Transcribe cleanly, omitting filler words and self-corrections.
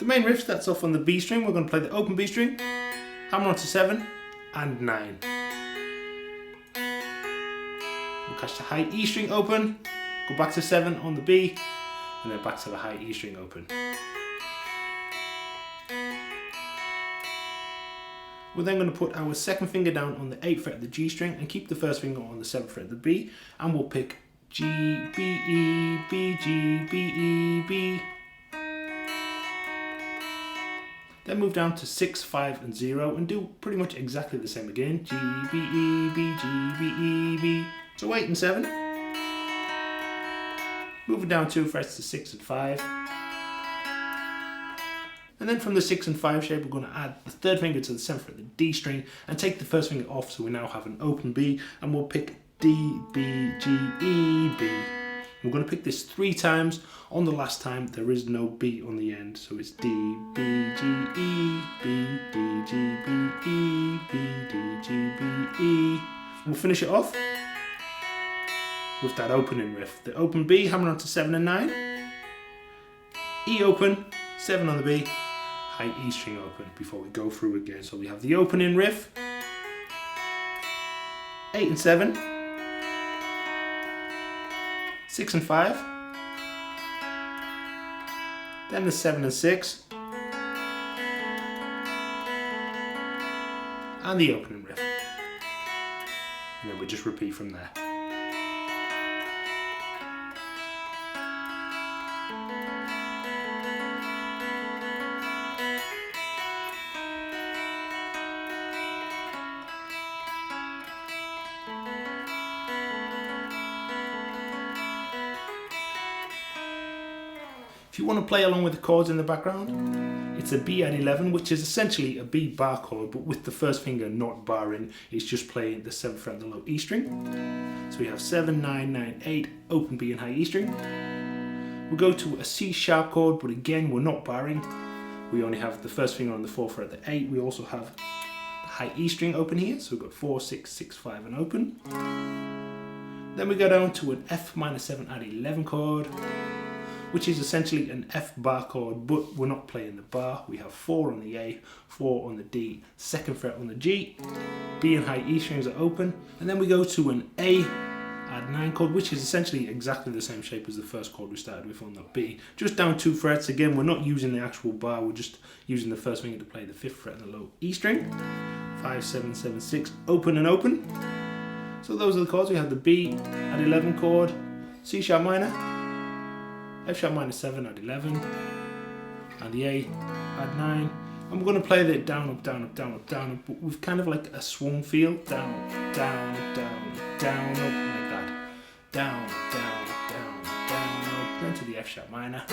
The main riff starts off on the B string. We're going to play the open B string, hammer onto 7 and 9. We'll catch the high E string open, go back to 7 on the B, and then back to the high E string open. We're then going to put our second finger down on the 8th fret of the G string and keep the first finger on the 7th fret of the B, and we'll pick G, B, E, B, G, B, E, B. Then move down to 6, 5 and 0 and do pretty much exactly the same again. G, B, E, B, G, B, E, B. So 8 and 7. Moving down 2 frets to 6 and 5. And then from the 6 and 5 shape, we're going to add the third finger to the 7th fret of the D string and take the first finger off, so we now have an open B, and we'll pick D, B, G, E, B. We're going to pick this 3 times. On the last time, there is no B on the end, so it's D, B, G, E, B, D, G, B, E, B, D, G, B, E. We'll finish it off with that opening riff. The open B, hammer onto 7 and 9. E open, 7 on the B, high E string open before we go through again. So we have the opening riff, 8 and 7, 6 and 5, then the 7 and 6, and the opening riff. And then we just repeat from there. If you want to play along with the chords in the background, it's a B at 11, which is essentially a B bar chord, but with the first finger not barring, it's just playing the 7th fret of the low E string. So we have 7, 9, 9, 8, open B and high E string. We'll go to a C sharp chord, but again, we're not barring. We only have the first finger on the 4th fret of the 8. We also have the high E string open here, so we've got 4, 6, 6, 5 and open. Then we go down to an F minor 7 at 11 chord, which is essentially an F bar chord, but we're not playing the bar. We have 4 on the A, 4 on the D, 2nd fret on the G, B and high E strings are open, and then we go to an A add 9 chord, which is essentially exactly the same shape as the first chord we started with on the B, just down 2 frets. Again, we're not using the actual bar, we're just using the first finger to play the 5th fret and the low E string. 5, 7, 7, 6, open and open. So those are the chords. We have the B at 11 chord, C sharp minor, F sharp minor 7 at 11, and the A at 9. And we're going to play that down, up, down, up, down, up, down, up, but with kind of like a swung feel. Down, up, down, up, down, up, down, up, like that. Down, up, down, up, down, up, down, up, then to the F sharp minor.